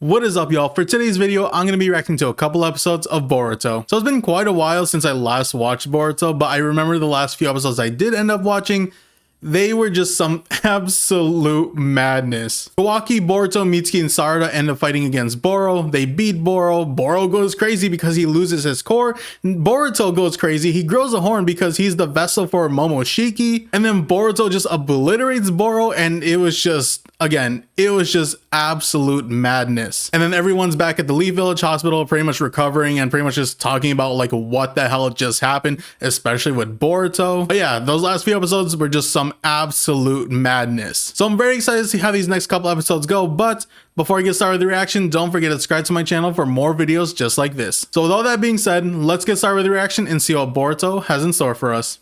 What is up, y'all? For today's video, I'm going to be reacting to a couple episodes of Boruto. So it's been quite a while since I last watched Boruto, but I remember the last few episodes I did end up watching. They were just some absolute madness. Kawaki, Boruto, Mitsuki, and Sarada end up fighting against Boro. They beat Boro. Boro goes crazy because he loses his core. Boruto goes crazy. He grows a horn because he's the vessel for Momoshiki. And then Boruto just obliterates Boro, and it was just, again, it was just absolute madness. And then everyone's back at the Leaf Village Hospital pretty much recovering and pretty much just talking about like what the hell just happened, especially with Boruto. But yeah, those last few episodes were just some absolute madness. So I'm very excited to see how these next couple episodes go, but before I get started with the reaction, don't forget to subscribe to my channel for more videos just like this. So with all that being said, let's get started with the reaction and see what Boruto has in store for us.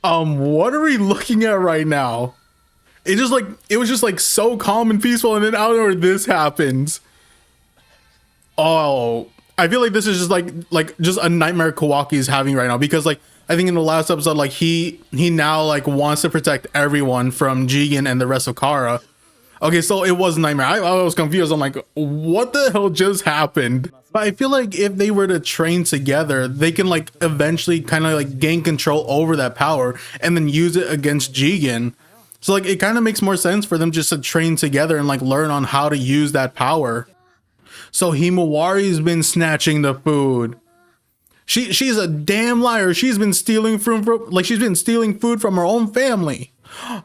What are we looking at right now? It was just like so calm and peaceful, and then out of nowhere this happens. Oh, I feel like this is just like just a nightmare Kawaki is having right now, because like I think in the last episode, like he now like wants to protect everyone from Jigen and the rest of Kara. Okay, so it was a nightmare. I was confused. I'm like, what the hell just happened? But I feel like if they were to train together, they can like eventually kind of like gain control over that power and then use it against Jigen. So like it kind of makes more sense for them just to train together and like learn on how to use that power. So Himawari's been snatching the food. She's a damn liar. She's been stealing food from her own family.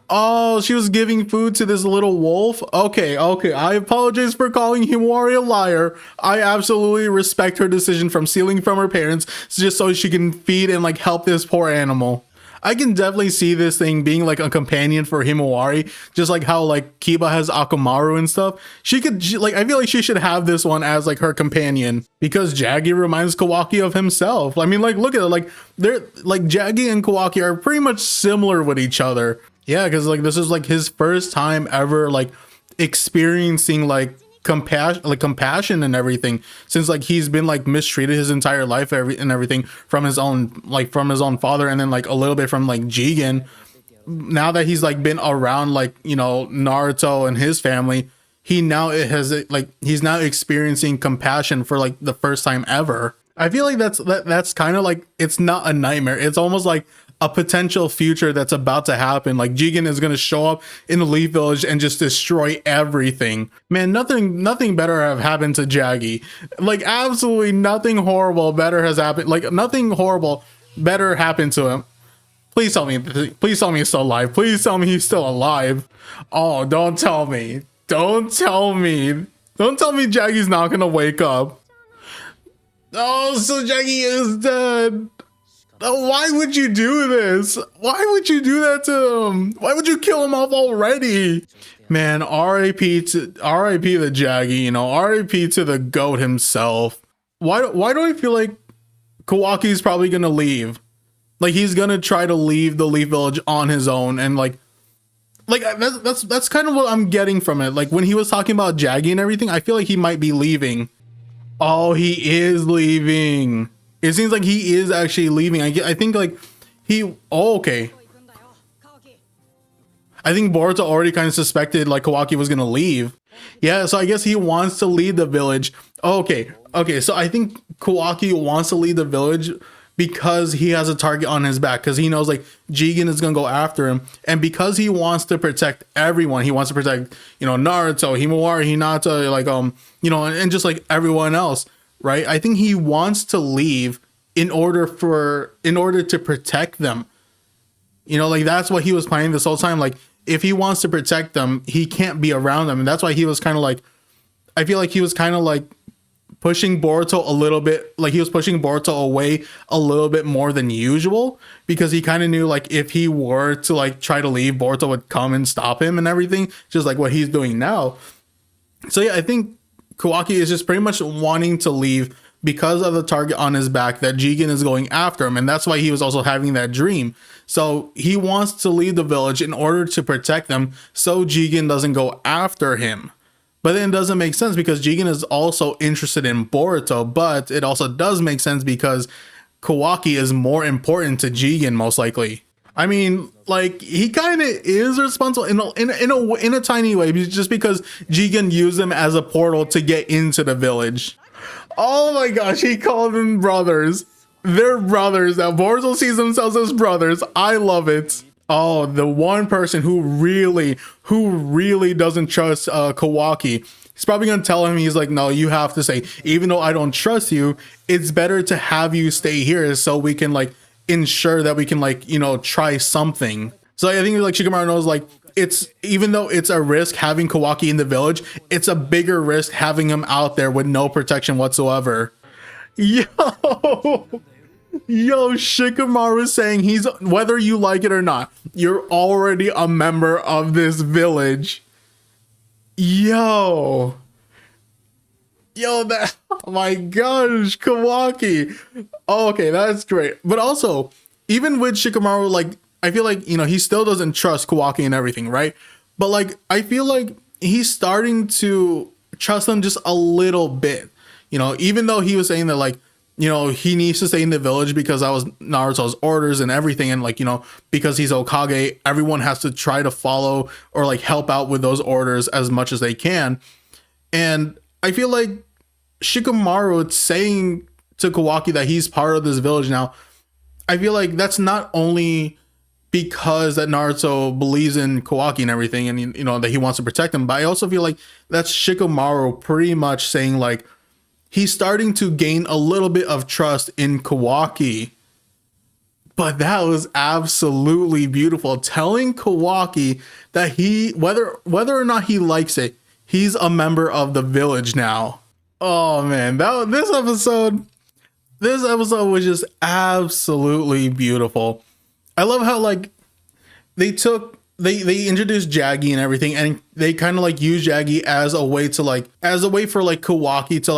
Oh, she was giving food to this little wolf. Okay. I apologize for calling Himawari a liar. I absolutely respect her decision from stealing from her parents just so she can feed and like help this poor animal. I can definitely see this thing being like a companion for Himawari, just like how like Kiba has Akamaru and stuff. I feel like she should have this one as like her companion, because Jaggy reminds Kawaki of himself. I mean, like, look at it, like they're like Jaggy and Kawaki are pretty much similar with each other. Yeah, because like this is like his first time ever like experiencing like compassion and everything, since like he's been like mistreated his entire life and everything from his own father, and then like a little bit from like Jigen. Now that he's like been around like, you know, Naruto and his family, he's now experiencing compassion for like the first time ever. I feel like that's kind of like, it's not a nightmare, it's almost like a potential future that's about to happen. Like Jigen is going to show up in the Leaf Village and just destroy everything. Man, nothing better have happened to Jaggy. Like absolutely nothing horrible better has happened. Like nothing horrible better happened to him. Please tell me he's still alive. Please tell me he's still alive. Oh, don't tell me. Don't tell me Jaggy's not going to wake up. Oh, so Jaggy is dead. Why would you do this? Why would you do that to him? Why would you kill him off already? Man, R.I.P. the Jaggy, you know, R.I.P. to the GOAT himself. Why do I feel like Kawaki's probably gonna leave? Like he's gonna try to leave the Leaf Village on his own, and like that's kind of what I'm getting from it. Like when he was talking about Jaggy and everything, I feel like he might be leaving. Oh, he is leaving. It seems like he is actually leaving. I think like okay. I think Boruto already kind of suspected like Kawaki was gonna leave. Yeah, so I guess he wants to lead the village. Okay, so I think Kawaki wants to lead the village because he has a target on his back, because he knows like Jigen is gonna go after him, and because he wants to protect everyone. He wants to protect, you know, Naruto, Himawari, Hinata, like you know, and just like everyone else. Right? I think he wants to leave in order to protect them. You know, like that's what he was planning this whole time. Like if he wants to protect them, he can't be around them. And that's why he was kind of like, I feel like he was kind of like pushing Boruto a little bit. Like he was pushing Boruto away a little bit more than usual, because he kind of knew like if he were to like try to leave, Boruto would come and stop him and everything, just like what he's doing now. So yeah, I think Kawaki is just pretty much wanting to leave because of the target on his back that Jigen is going after him, and that's why he was also having that dream. So he wants to leave the village in order to protect them so Jigen doesn't go after him. But then it doesn't make sense because Jigen is also interested in Boruto, but it also does make sense because Kawaki is more important to Jigen most likely. I mean, like he kind of is responsible in a tiny way, just because Jigen used them as a portal to get into the village. Oh my gosh, he called them brothers. They're brothers. Now Boruto sees themselves as brothers. I love it. Oh, the one person who really doesn't trust Kawaki. He's probably gonna tell him, he's like, no, you have to stay. Even though I don't trust you, it's better to have you stay here so we can like ensure that we can like, you know, try something. So I think like Shikamaru knows like it's, even though it's a risk having Kawaki in the village, it's a bigger risk having him out there with no protection whatsoever. Yo, Shikamaru is saying he's, whether you like it or not, you're already a member of this village. Yo, that, oh my gosh, Kawaki. Oh, okay, that's great. But also, even with Shikamaru, like, I feel like, you know, he still doesn't trust Kawaki and everything, right? But like, I feel like he's starting to trust him just a little bit. You know, even though he was saying that, like, you know, he needs to stay in the village because that was Naruto's orders and everything. And like, you know, because he's Hokage, everyone has to try to follow or like help out with those orders as much as they can. And I feel like Shikamaru saying to Kawaki that he's part of this village now, I feel like that's not only because that Naruto believes in Kawaki and everything and, you know, that he wants to protect him, but I also feel like that's Shikamaru pretty much saying like he's starting to gain a little bit of trust in Kawaki. But that was absolutely beautiful, telling Kawaki that he, whether or not he likes it, he's a member of the village now. Oh man, this episode was just absolutely beautiful. I love how like they introduced Jaggy and everything, and they kind of like use Jaggy as a way for like Kawaki to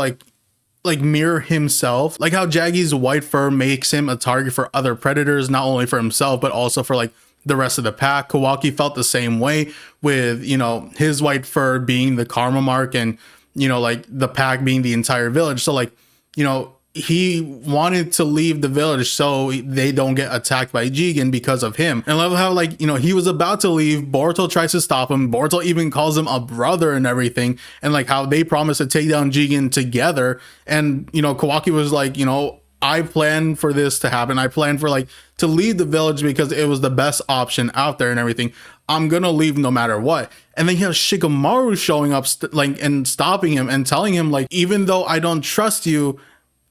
like mirror himself, like how Jaggy's white fur makes him a target for other predators, not only for himself but also for like the rest of the pack. Kawaki felt the same way with, you know, his white fur being the karma mark and, you know, like the pack being the entire village. So like, you know, he wanted to leave the village so they don't get attacked by Jigen because of him. And I love how like, you know, he was about to leave, Boruto tries to stop him, Boruto even calls him a brother and everything, and like how they promised to take down Jigen together. And, you know, Kawaki was like, you know, I planned for this to happen. I planned for like to leave the village because it was the best option out there and everything. I'm gonna leave no matter what. And then he has Shikamaru showing up and stopping him and telling him like, even though I don't trust you,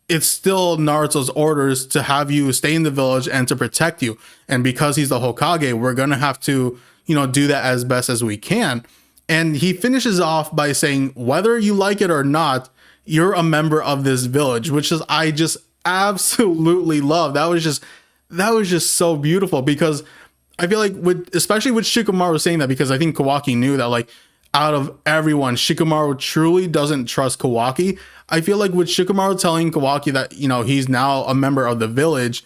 it's still Naruto's orders to have you stay in the village and to protect you. And because he's the Hokage, we're gonna have to, you know, do that as best as we can. And he finishes off by saying, whether you like it or not, you're a member of this village, which is, I just absolutely love. That was just so beautiful, because I feel like especially with Shikamaru saying that, because I think Kawaki knew that like out of everyone, Shikamaru truly doesn't trust Kawaki. I feel like with Shikamaru telling Kawaki that, you know, he's now a member of the village,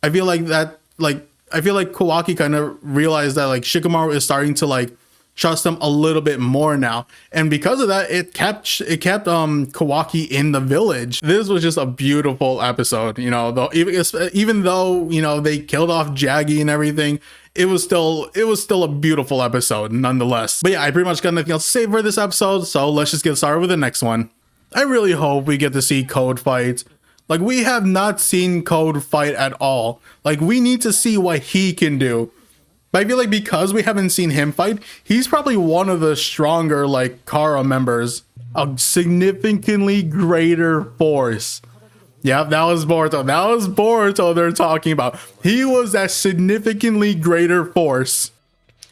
I feel like Kawaki kind of realized that like Shikamaru is starting to like trust him a little bit more now. And because of that, it kept Kawaki in the village. This was just a beautiful episode, you know, though even though, you know, they killed off Jaggy and everything, it was still a beautiful episode nonetheless. But yeah, I pretty much got nothing else to say for this episode, so let's just get started with the next one. I really hope we get to see Code fight. Like, we have not seen Code fight at all. Like, we need to see what he can do. But I feel like because we haven't seen him fight, he's probably one of the stronger, like, Kara members. A significantly greater force. Yeah, that was Boruto. That was Boruto they're talking about. He was that significantly greater force.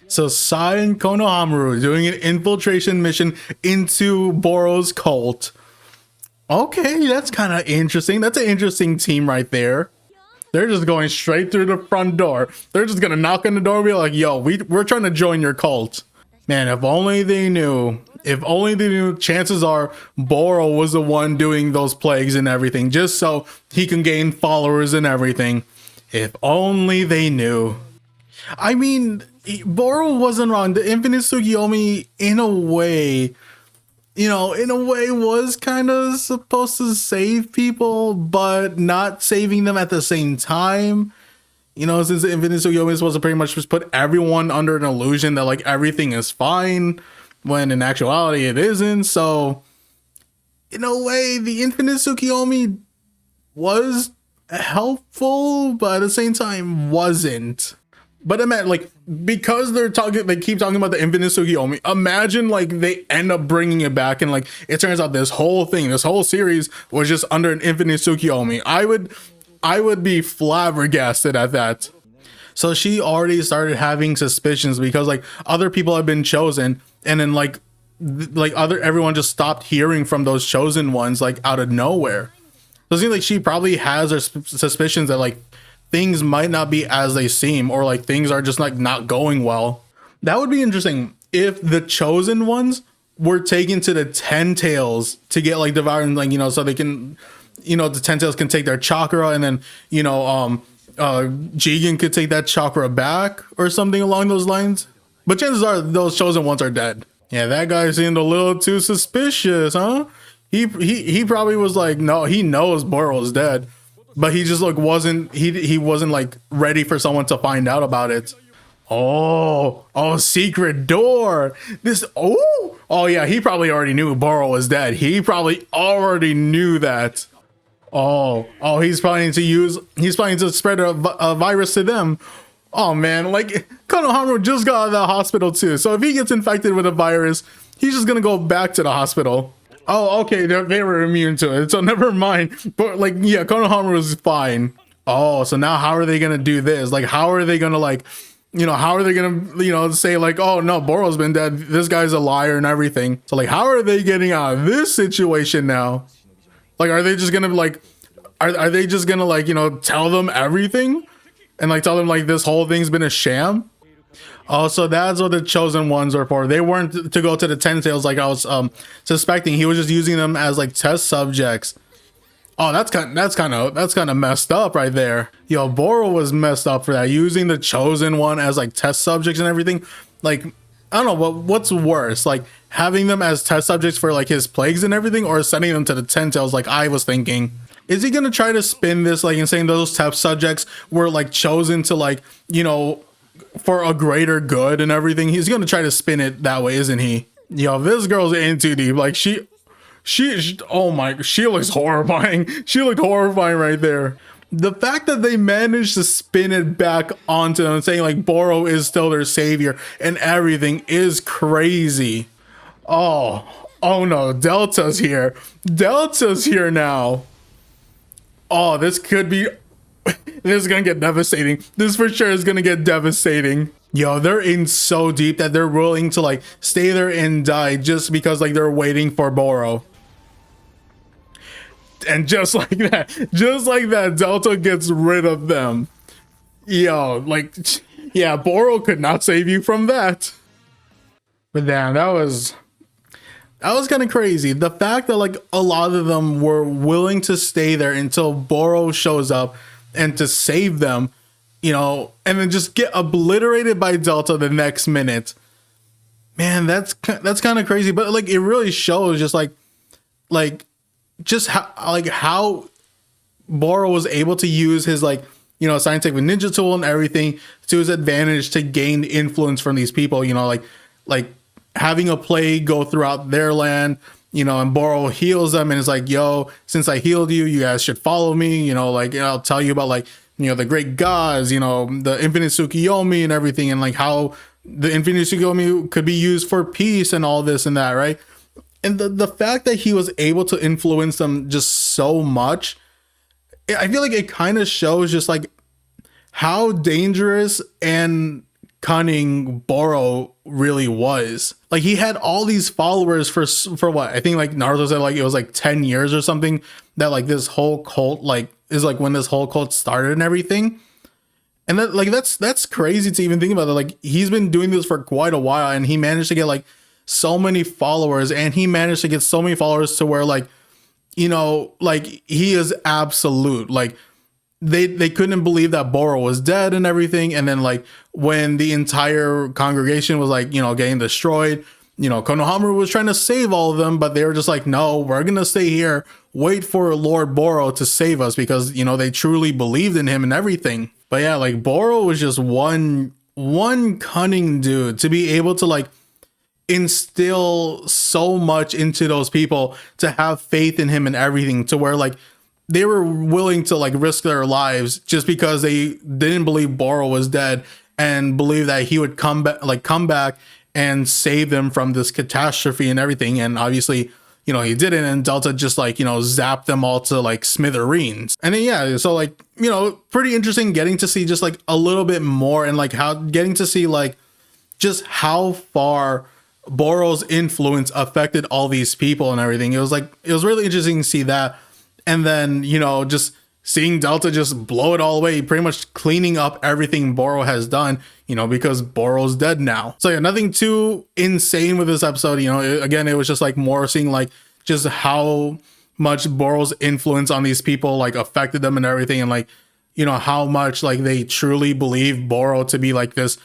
So Sai and Konohamaru doing an infiltration mission into Boro's cult. Okay, that's kind of interesting. That's an interesting team right there. They're just going straight through the front door. They're just gonna knock on the door and be like, yo, we're trying to join your cult. Man, if only they knew. If only they knew, chances are Boro was the one doing those plagues and everything, just so he can gain followers and everything. If only they knew. I mean, Boro wasn't wrong. The Infinite Tsukiyomi, in a way, was kind of supposed to save people, but not saving them at the same time. You know, since the Infinite Tsukiyomi is supposed to pretty much just put everyone under an illusion that like everything is fine, when in actuality it isn't. So in a way, the Infinite Tsukiyomi was helpful, but at the same time wasn't. But imagine, like, because they keep talking about the Infinite Tsukiyomi. Imagine like they end up bringing it back, and like it turns out this whole series was just under an Infinite Tsukiyomi. I would be flabbergasted at that. So she already started having suspicions because like other people have been chosen, and then everyone just stopped hearing from those chosen ones like out of nowhere. So it seems like she probably has her suspicions that like things might not be as they seem, or like things are just like not going well. That would be interesting if the chosen ones were taken to the Ten Tails to get like devoured, and like, you know, so they can, you know, the Ten Tails can take their chakra, and then, you know, Jigen could take that chakra back or something along those lines. But chances are those chosen ones are dead. Yeah, that guy seemed a little too suspicious, huh? He probably was like, no, he knows Boro's dead, but he just like wasn't like ready for someone to find out about it. Oh, secret door. Oh yeah, he probably already knew Boro was dead. He probably already knew that. Oh, he's planning to spread a virus to them. Oh man, like Konohamaru just got out of the hospital too. So if he gets infected with a virus, he's just gonna go back to the hospital. Oh, okay, they were immune to it, so never mind. But like, yeah, Konohamaru was fine. Oh, so now how are they gonna do this? Like, how are they gonna like, you know, how are they gonna, you know, say like, oh no, Boro's been dead, this guy's a liar and everything. So like, how are they getting out of this situation now? Like, are they just gonna like, are they just gonna like, you know, tell them everything? And like tell them like this whole thing's been a sham? Oh, so that's what the chosen ones are for. They weren't to go to the Ten Tails like I was suspecting. He was just using them as like test subjects. Oh, that's kind of messed up right there. Yo, Boro was messed up for that, using the chosen one as like test subjects and everything. Like, I don't know what's worse, like having them as test subjects for like his plagues and everything, or sending them to the Ten Tails like I was thinking. Is he gonna try to spin this like and saying those test subjects were like chosen to like, you know, for a greater good and everything? He's gonna try to spin it that way, isn't he? Yo, this girl's in too deep. Like she oh my, she looks horrifying. She looked horrifying right there. The fact that they managed to spin it back onto them, saying like Boro is still their savior and everything, is crazy. Oh no, Delta's here. Delta's here now. Oh, this could be, this is gonna get devastating. This for sure is gonna get devastating. Yo, they're in so deep that they're willing to like stay there and die just because like they're waiting for Boro. And just like that, Delta gets rid of them. Yo, like, yeah, Boro could not save you from that. But damn, that was kind of crazy. The fact that like a lot of them were willing to stay there until Boro shows up and to save them, you know, and then just get obliterated by Delta the next minute. Man, that's kind of crazy. But like, it really shows just like just how Boro was able to use his like, you know, scientific ninja tool and everything to his advantage to gain influence from these people, you know, like having a plague go throughout their land, you know, and Boro heals them and is like, yo, since I healed you, you guys should follow me, you know, like, you know, I'll tell you about like, you know, the great gods, you know, the Infinite Tsukiyomi and everything, and like how the Infinite Tsukiyomi could be used for peace and all this and that, right? And the fact that he was able to influence them just so much, I feel like it kind of shows just like how dangerous and cunning Boro really was. Like, he had all these followers for what? I think like Naruto said like it was like 10 years or something that like this whole cult like is like when this whole cult started and everything. And that like that's crazy to even think about. That like he's been doing this for quite a while, and he managed to get like so many followers, and he managed to get so many followers to where like, you know, like he is absolute. Like they couldn't believe that Boro was dead and everything. And then like when the entire congregation was like, you know, getting destroyed, you know, Konohamaru was trying to save all of them, but they were just like, no, we're gonna stay here, wait for Lord Boro to save us, because, you know, they truly believed in him and everything. But yeah, like Boro was just one cunning dude to be able to like instill so much into those people, to have faith in him and everything, to where like they were willing to like risk their lives just because they didn't believe Boro was dead and believe that he would come back and save them from this catastrophe and everything. And obviously, you know, he didn't, and Delta just like, you know, zapped them all to like smithereens. And then yeah, so like, you know, pretty interesting getting to see just like a little bit more, and like how getting to see like just how far Boro's influence affected all these people and everything. It was really interesting to see that. And then, you know, just seeing Delta just blow it all away, pretty much cleaning up everything Boro has done, you know, because Boro's dead now. So yeah, nothing too insane with this episode. You know, again, it was just like more seeing like just how much Boro's influence on these people like affected them and everything, and like, you know, how much like they truly believe Boro to be like this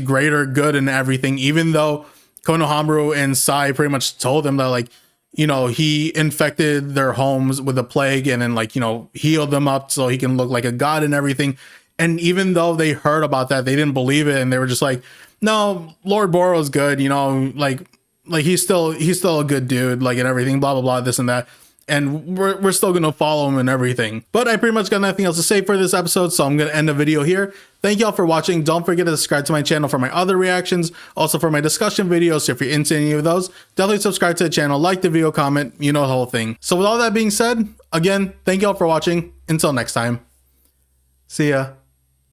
greater good and everything, even though Konohamaru and Sai pretty much told them that like, you know, he infected their homes with a plague and then like, you know, healed them up so he can look like a god and everything. And even though they heard about that, they didn't believe it, and they were just like, no, Lord Boro's good, you know, like he's still a good dude, like, and everything, blah blah blah, this and that, and we're still gonna follow him and everything. But I pretty much got nothing else to say for this episode, so I'm gonna end the video here. Thank y'all for watching. Don't forget to subscribe to my channel for my other reactions, also for my discussion videos. So if you're into any of those, definitely subscribe to the channel, like the video, comment, you know, the whole thing. So with all that being said, again, thank y'all for watching. Until next time, see ya.